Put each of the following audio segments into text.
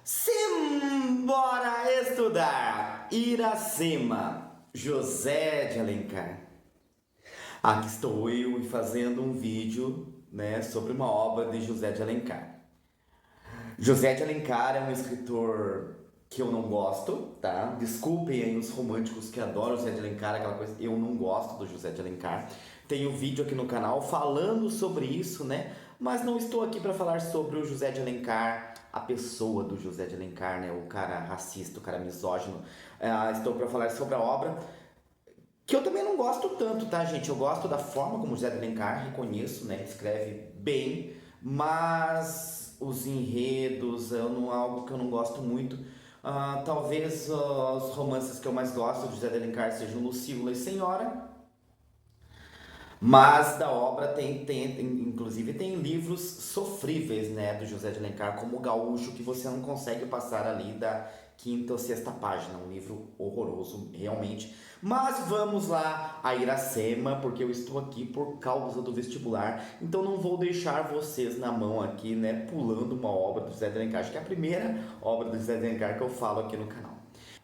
Simbora estudar! Iracema, José de Alencar. Aqui estou eu fazendo um vídeo, sobre uma obra de José de Alencar. José de Alencar é um escritor que eu não gosto, tá? Desculpem aí os românticos que adoram José de Alencar, aquela coisa, eu não gosto do José de Alencar. Tenho vídeo aqui no canal falando sobre isso, né? Mas não estou aqui para falar sobre o José de Alencar, a pessoa do José de Alencar, né? O cara racista, o cara misógino. Estou para falar sobre a obra que eu também não gosto tanto, tá, gente? Eu gosto da forma como José de Alencar, reconheço, né? Escreve bem, mas os enredos algo que eu não gosto muito. Talvez os romances que eu mais gosto de José de Alencar sejam Lucília e Senhora, mas da obra inclusive tem livros sofríveis, né, do José de Alencar, como o Gaúcho, que você não consegue passar ali da quinta ou sexta página, um livro horroroso, realmente. Mas vamos lá a Iracema, porque eu estou aqui por causa do vestibular, então não vou deixar vocês na mão aqui, né, pulando uma obra do José de Alencar. Acho que é a primeira obra do José de Alencar que eu falo aqui no canal.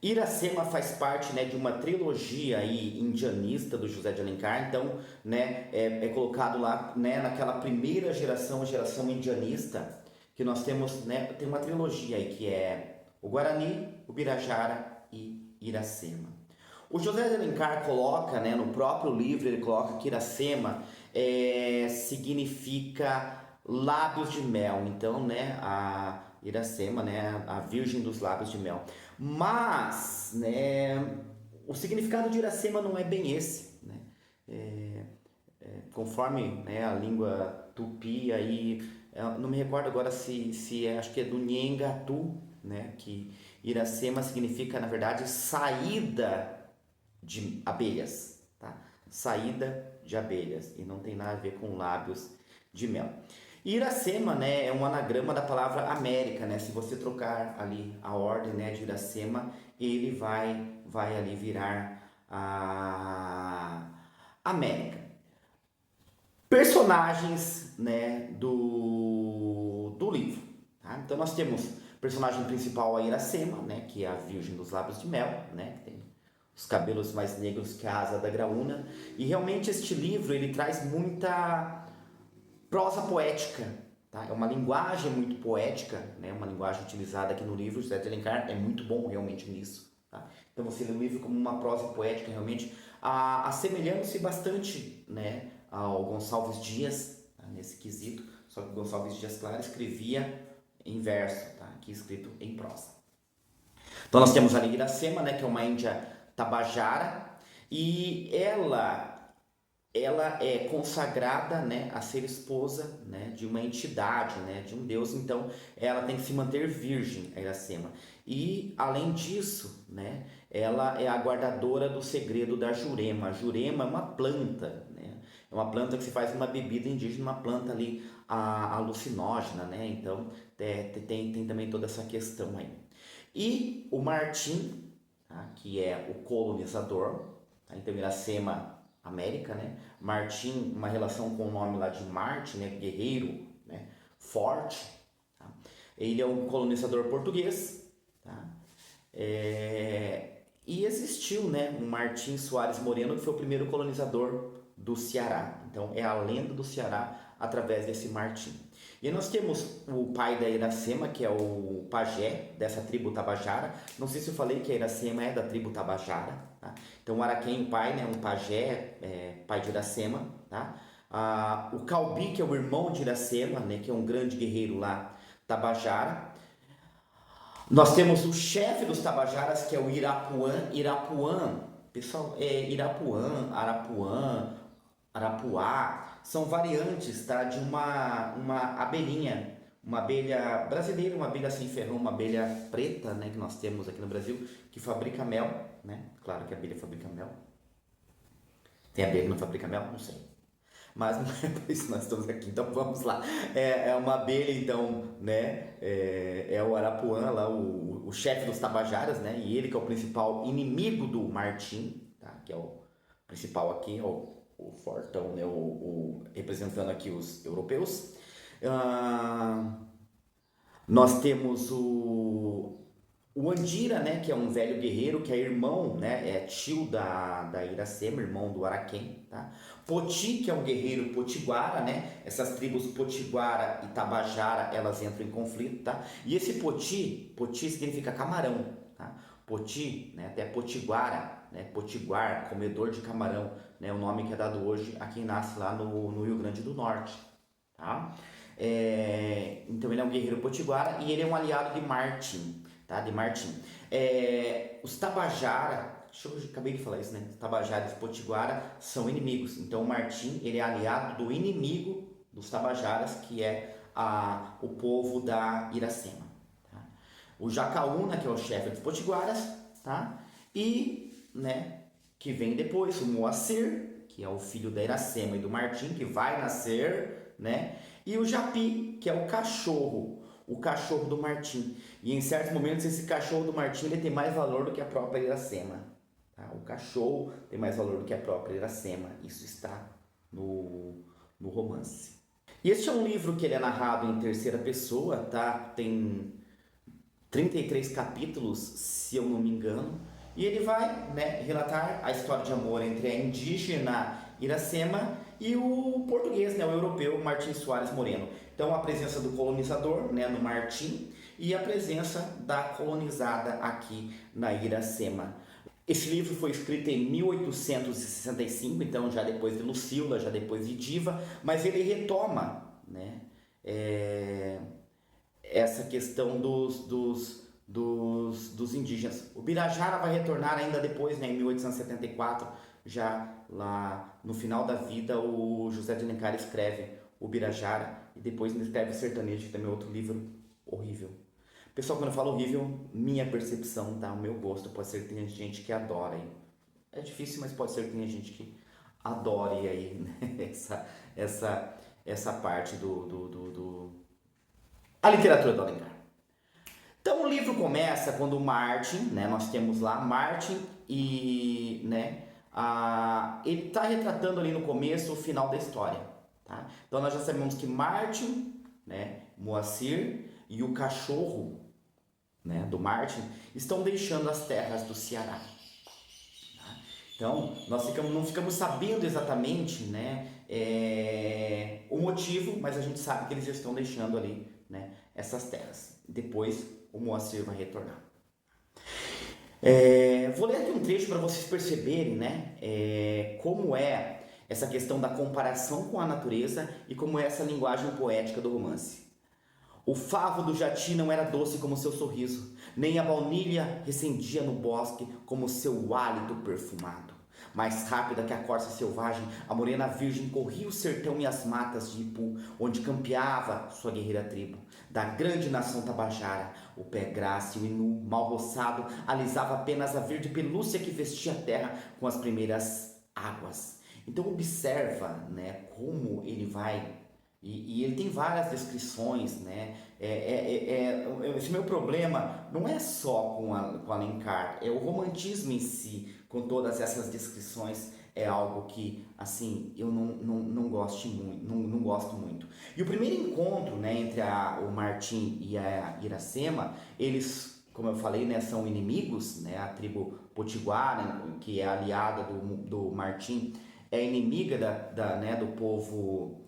Iracema faz parte, né, de uma trilogia aí indianista do José de Alencar, então, né, é colocado lá, né, naquela primeira geração, a geração indianista, que nós temos, né, tem uma trilogia aí que é o Guarani, o Birajara e Iracema. O José de Alencar coloca, né, no próprio livro, ele coloca que Iracema significa lábios de mel, então, né, a Iracema, né, a Virgem dos Lábios de Mel. Mas, né, o significado de Iracema não é bem esse, né? Conforme, né, a língua tupi aí, não me recordo agora se acho que é do Nhengatu, né, que Iracema significa, na verdade, saída de abelhas, tá? Saída de abelhas, e não tem nada a ver com lábios de mel. Iracema, né, é um anagrama da palavra América, né? Se você trocar ali a ordem, né, de Iracema, ele vai ali virar a América. Personagens, né, do livro, tá? Então nós temos personagem principal a Iracema, né, que é a Virgem dos Lábios de Mel, né, que tem os cabelos mais negros que a asa da graúna, e realmente este livro ele traz muita prosa poética, tá? É uma linguagem muito poética, né? Uma linguagem utilizada aqui no livro. José de Alencar é muito bom realmente nisso, tá? Então você lê o livro como uma prosa poética realmente, assemelhando-se bastante, né, ao Gonçalves Dias, tá? Nesse quesito, só que Gonçalves Dias, claro, escrevia em verso, tá? Aqui escrito em prosa. Então nós temos a Iracema, né, que é uma índia tabajara, e ela é consagrada, né, a ser esposa, né, de uma entidade, né, de um deus. Então ela tem que se manter virgem, a Iracema. E além disso, né, ela é a guardadora do segredo da jurema. A jurema é uma planta, né, é uma planta que se faz uma bebida indígena, uma planta ali alucinógena, né. Então tem também toda essa questão aí. E o Martim, tá, que é o colonizador, tá? Então Iracema, América, né? Martim, uma relação com o nome lá de Marte, né? Guerreiro, né? Forte. Tá? Ele é um colonizador português, tá? E existiu, né, um Martim Soares Moreno, que foi o primeiro colonizador do Ceará. Então é a lenda do Ceará através desse Martim. E nós temos o pai da Iracema, que é o pajé dessa tribo Tabajara. Não sei se eu falei que a Iracema é da tribo Tabajara. Tá? Então o Araquém, o pai, né, um pajé, pai de Iracema. Tá? O Calbi, que é o irmão de Iracema, né, que é um grande guerreiro lá, Tabajara. Nós temos o chefe dos Tabajaras, que é o Irapuã. Irapuã, pessoal, Irapuã, Arapuã, Arapuá, são variantes, tá, de uma abelhinha, uma abelha brasileira, uma abelha sem ferrão, uma abelha preta, né, que nós temos aqui no Brasil, que fabrica mel, né? Claro que a abelha fabrica mel. Tem abelha que não fabrica mel? Não sei. Mas não é por isso que nós estamos aqui, então vamos lá. É uma abelha, então, né? É o Arapuã, lá, o chefe dos Tabajaras, né? E ele que é o principal inimigo do Martim, tá? Que é o principal aqui, é o fortão, né? Representando aqui os europeus. Ah, Nós temos o Andira, né, que é um velho guerreiro, que é irmão, né, é tio da Iracema, irmão do Araquém, tá? Poti, que é um guerreiro potiguara, né? Essas tribos Potiguara e Tabajara, elas entram em conflito, tá? E esse Poti significa camarão, tá? Poti, né, até Potiguara, né, Potiguar, comedor de camarão, né, o nome que é dado hoje a quem nasce lá no Rio Grande do Norte, tá? Então ele é um guerreiro potiguara e ele é um aliado de Martin, tá? De Martin. Os Tabajara, eu acabei de falar isso, né? Os Tabajara e os Potiguara são inimigos. Então o Martin ele é aliado do inimigo dos Tabajaras, que é o povo da Iracema. Tá? O Jacaúna, que é o chefe dos Potiguaras, tá? E, né? Que vem depois o Moacir, que é o filho da Iracema e do Martim, que vai nascer, né? E o Japi, que é o cachorro do Martim. E em certos momentos esse cachorro do Martim ele tem mais valor do que a própria Iracema. Tá? O cachorro tem mais valor do que a própria Iracema. Isso está no romance. E este é um livro que ele é narrado em terceira pessoa, tá? Tem 33 capítulos, se eu não me engano, e ele vai, né, relatar a história de amor entre a indígena Iracema e o português, né, o europeu Martim Soares Moreno. Então a presença do colonizador, né, no Martim, e a presença da colonizada aqui na Iracema. Esse livro foi escrito em 1865, então já depois de Lucila, já depois de Diva, mas ele retoma, né, essa questão dos indígenas. O Birajara vai retornar ainda depois, né, em 1874, já lá no final da vida, o José de Alencar escreve o Birajara e depois ele escreve o Sertanejo, que também é outro livro horrível. Pessoal, quando eu falo horrível, minha percepção, tá? O meu gosto, pode ser que tenha gente que adore. É difícil, mas pode ser que tenha gente que adore aí, né? essa parte a literatura do Alencar. Então o livro começa quando o Martin, né, nós temos lá Martin e, né, ele está retratando ali no começo o final da história, tá? Então nós já sabemos que Martin, né, Moacir e o cachorro, né, do Martin estão deixando as terras do Ceará. Tá? Então nós não ficamos sabendo exatamente, né, o motivo, mas a gente sabe que eles estão deixando ali, né, essas terras. Depois o Moacir vai retornar. Vou ler aqui um trecho para vocês perceberem, né, como é essa questão da comparação com a natureza e como é essa linguagem poética do romance. O favo do jati não era doce como seu sorriso, nem a baunilha recendia no bosque como seu hálito perfumado. Mais rápida que a corça selvagem, a morena virgem corria o sertão e as matas de Ipu, onde campeava sua guerreira tribo. Da grande nação tabajara, o pé grácil e nu, mal roçado, alisava apenas a verde pelúcia que vestia a terra com as primeiras águas. Então observa, né, como ele vai e ele tem várias descrições, né? Esse meu problema não é só com Alencar, é o romantismo em si, com todas essas descrições, é algo que, assim, eu não gosto muito, não gosto muito. E o primeiro encontro, né, entre o Martim e a Iracema, eles, como eu falei, né, são inimigos, né? A tribo Potiguara, que é aliada do Martim, é inimiga né, do povo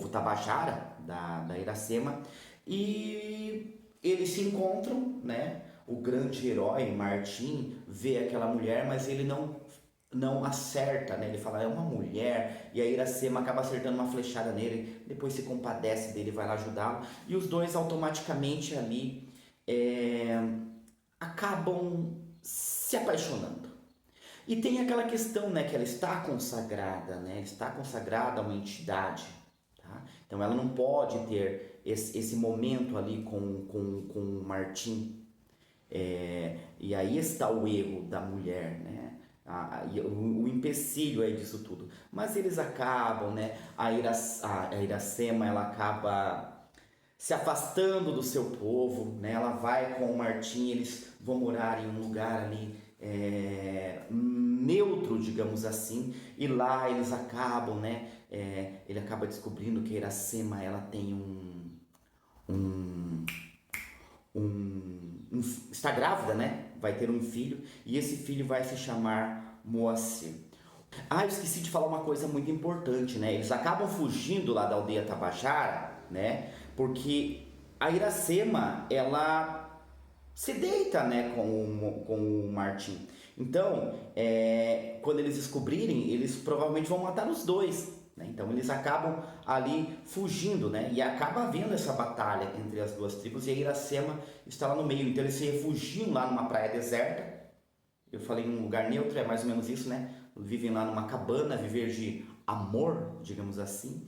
Tabajara, da Iracema, e eles se encontram, né? O grande herói Martim vê aquela mulher, mas ele não acerta, né? Ele fala, é uma mulher, e a Iracema acaba acertando uma flechada nele, depois se compadece dele, vai lá ajudá-lo, e os dois automaticamente ali acabam se apaixonando. E tem aquela questão, né, que ela está consagrada, né? Ela está consagrada a uma entidade. Tá? Então ela não pode ter esse momento ali com o Martim. E aí está o erro da mulher, né? O empecilho aí disso tudo. Mas eles acabam, né? A Iracema, ela acaba se afastando do seu povo, né? Ela vai com o Martim, eles vão morar em um lugar ali neutro, digamos assim, e lá eles acabam, né? Ele acaba descobrindo que a Iracema ela tem um está grávida, né? Vai ter um filho e esse filho vai se chamar Moacir. Ah, eu esqueci de falar uma coisa muito importante, né? Eles acabam fugindo lá da aldeia Tabajara, né? Porque a Iracema, ela se deita, né, com o Martim. Então, quando eles descobrirem, eles provavelmente vão matar os dois, né? Então eles acabam ali fugindo, né? E acaba havendo essa batalha entre as duas tribos e a Iracema está lá no meio. Então eles se refugiam lá numa praia deserta. Eu falei em um lugar neutro, é mais ou menos isso, né? Vivem lá numa cabana, viver de amor, digamos assim,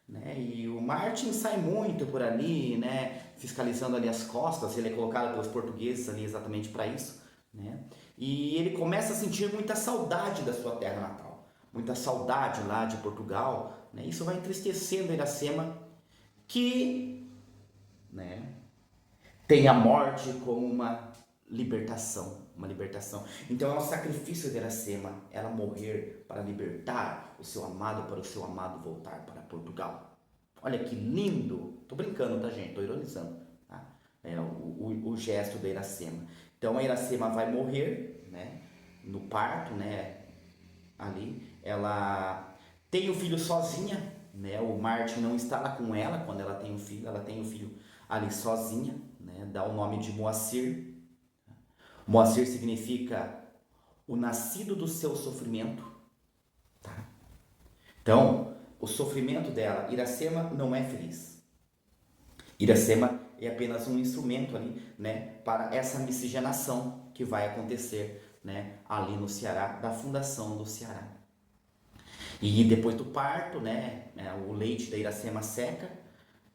né? E o Martin sai muito por ali, né? Fiscalizando ali as costas, ele é colocado pelos portugueses ali exatamente para isso, né? E ele começa a sentir muita saudade da sua terra natal, muita saudade lá de Portugal, né? Isso vai entristecendo Iracema, que, né, tem a morte como uma libertação, uma libertação. Então é um sacrifício de Iracema, ela morrer para libertar o seu amado, para o seu amado voltar para Portugal. Olha que lindo! Tô brincando, tá, gente? Tô ironizando, tá? O gesto da Iracema. Então a Iracema vai morrer, né? No parto, né? Ali, ela tem o filho sozinha, né? O Martin não está lá com ela quando ela tem o filho, ela tem o filho ali sozinha, né? Dá o nome de Moacir. Moacir significa o nascido do seu sofrimento, tá? Então, o sofrimento dela, Iracema não é feliz. Iracema é apenas um instrumento ali, né, para essa miscigenação que vai acontecer, né, ali no Ceará, da fundação do Ceará. E depois do parto, né, o leite da Iracema seca,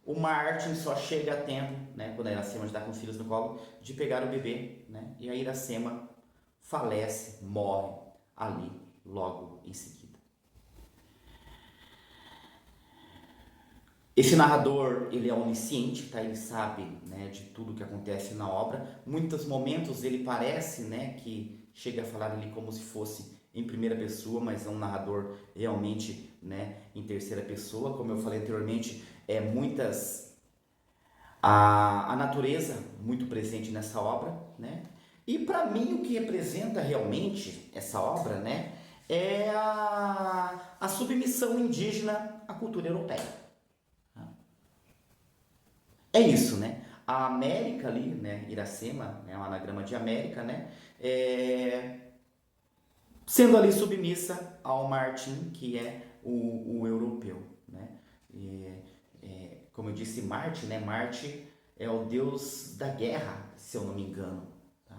o Martin só chega a tempo, né, quando a Iracema já está com os filhos no colo, de pegar o bebê, né, e a Iracema falece, morre ali logo em seguida. Esse narrador, ele é onisciente, tá? Ele sabe, né, de tudo que acontece na obra. Muitos momentos ele parece, né, que chega a falar ali como se fosse em primeira pessoa, mas é um narrador realmente, né, em terceira pessoa. Como eu falei anteriormente, a natureza muito presente nessa obra, né? E para mim o que representa realmente essa obra, né, é a submissão indígena à cultura europeia. É isso, né? A América ali, né, Iracema, né, o anagrama de América, né, sendo ali submissa ao Martim, que é o europeu, né? Como eu disse, Marte, né? Marte é o deus da guerra, se eu não me engano, tá?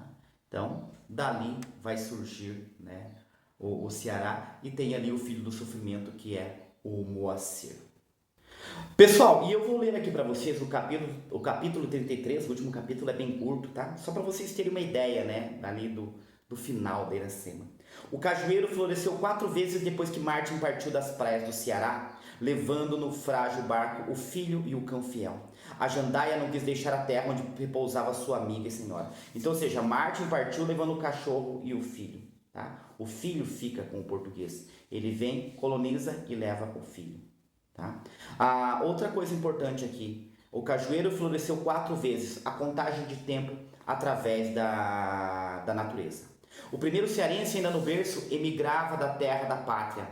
Então, dali vai surgir, né, o Ceará e tem ali o filho do sofrimento, que é o Moacir. Pessoal, e eu vou ler aqui para vocês o capítulo 33, o último capítulo é bem curto, tá? Só para vocês terem uma ideia, né, ali do final da Iracema. O cajueiro floresceu 4 vezes depois que Martin partiu das praias do Ceará, levando no frágil barco o filho e o cão fiel. A jandaia não quis deixar a terra onde repousava sua amiga e senhora. Então, ou seja, Martin partiu levando o cachorro e o filho, tá? O filho fica com o português. Ele vem, coloniza e leva o filho. Tá? Outra coisa importante aqui, o cajueiro floresceu 4 vezes, a contagem de tempo através da natureza. O primeiro cearense, ainda no berço, emigrava da terra da pátria.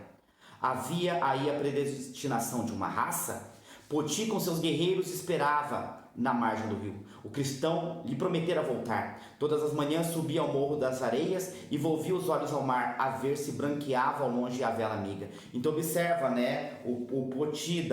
Havia aí a predestinação de uma raça? Poti com seus guerreiros esperava na margem do rio. O cristão lhe prometera voltar. Todas as manhãs subia ao morro das areias e volvia os olhos ao mar, a ver se branqueava ao longe a vela amiga. Então observa, né, o Poti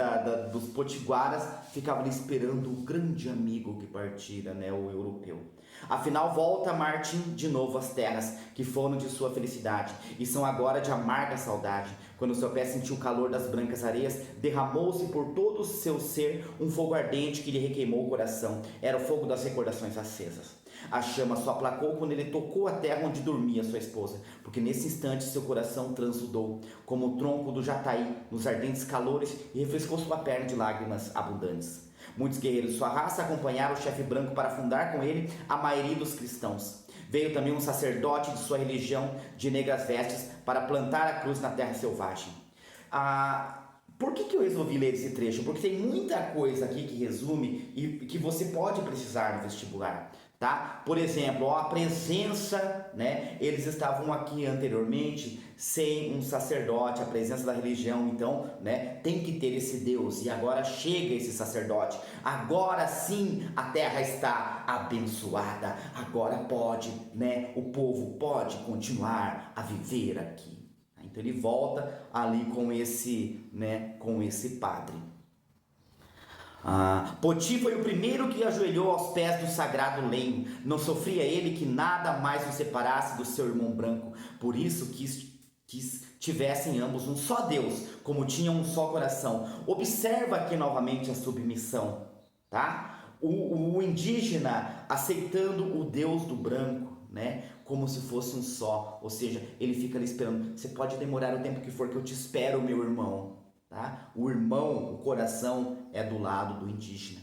dos potiguaras ficava ali esperando o grande amigo que partira, né, o europeu. Afinal, volta Martin de novo às terras que foram de sua felicidade e são agora de amarga saudade. Quando seu pé sentiu o calor das brancas areias, derramou-se por todo o seu ser um fogo ardente que lhe requeimou o coração. Era o fogo das recordações acesas. A chama só aplacou quando ele tocou a terra onde dormia sua esposa, porque nesse instante seu coração transudou, como o tronco do jataí nos ardentes calores, e refrescou sua perna de lágrimas abundantes. Muitos guerreiros de sua raça acompanharam o chefe branco para fundar com ele a maioria dos cristãos. Veio também um sacerdote de sua religião de negras vestes para plantar a cruz na terra selvagem. Por que eu resolvi ler esse trecho? Porque tem muita coisa aqui que resume e que você pode precisar no vestibular, tá? Por exemplo, ó, a presença, né? Eles estavam aqui anteriormente sem um sacerdote, a presença da religião, então, né? Tem que ter esse Deus e agora chega esse sacerdote. Agora sim a terra está abençoada. Agora pode, né? O povo pode continuar a viver aqui. Então ele volta ali com esse, né, com esse padre. Poti foi o primeiro que ajoelhou aos pés do sagrado lenho. Não sofria ele que nada mais o separasse do seu irmão branco. Por isso quis tivessem ambos um só Deus, como tinham um só coração. Observa aqui novamente a submissão, tá? O indígena aceitando o Deus do branco, né? Como se fosse um só, ou seja, ele fica ali esperando. Você pode demorar o tempo que for que eu te espero, meu irmão, tá? O irmão, o coração é do lado do indígena.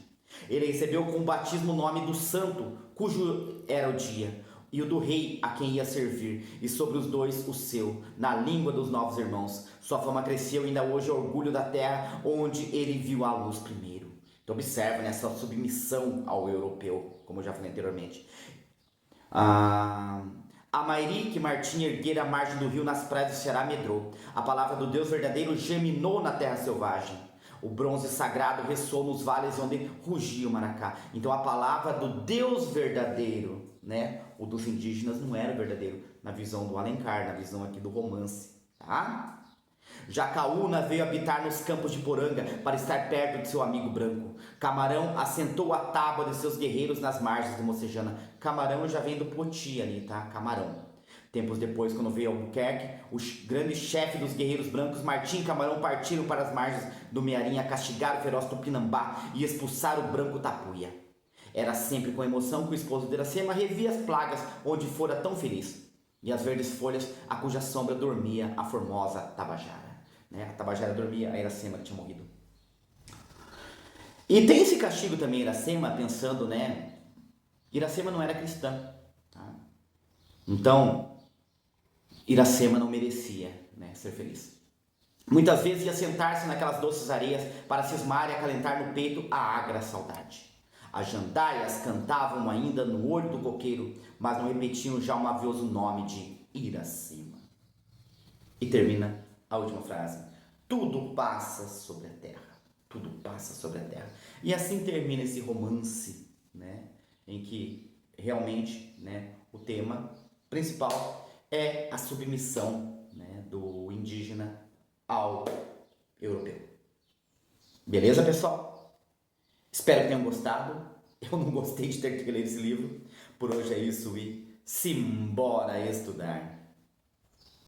Ele recebeu com o batismo o nome do santo, cujo era o dia, e o do rei a quem ia servir, e sobre os dois o seu, na língua dos novos irmãos. Sua fama cresceu e ainda hoje é orgulho da terra, onde ele viu a luz primeiro. Então observa nessa submissão ao europeu, como eu já falei anteriormente. A Mairi que Martim erguera à margem do rio nas praias do Ceará medrou. A palavra do Deus verdadeiro germinou na terra selvagem. O bronze sagrado ressoou nos vales onde rugia o maracá. Então a palavra do Deus verdadeiro, né? O dos indígenas não era verdadeiro, na visão do Alencar, na visão aqui do romance, tá? Jacaúna veio habitar nos campos de Poranga para estar perto de seu amigo branco. Camarão assentou a tábua de seus guerreiros nas margens do Mocejana. Camarão já vem do Poti ali, tá? Camarão. Tempos depois, quando veio Albuquerque, o grande chefe dos guerreiros brancos, Martim e Camarão, partiram para as margens do Mearim a castigar o feroz Tupinambá e expulsar o branco Tapuia. Era sempre com emoção que o esposo de Iracema revia as plagas onde fora tão feliz, e as verdes folhas a cuja sombra dormia a formosa Tabajara. Né? A Tabajara dormia, a Iracema que tinha morrido. E tem esse castigo também, Iracema, pensando, né? Iracema não era cristã. Tá? Então, Iracema não merecia, né, ser feliz. Muitas vezes ia sentar-se naquelas doces areias para cismar e acalentar no peito a agra saudade. As jandaias cantavam ainda no olho do coqueiro, mas não repetiam já o mavioso nome de Iracema. E termina a última frase. Tudo passa sobre a terra. Tudo passa sobre a terra. E assim termina esse romance, né, em que realmente, né, o tema principal é a submissão, né, do indígena ao europeu. Beleza, pessoal? Espero que tenham gostado. Eu não gostei de ter que ler esse livro. Por hoje é isso e simbora estudar.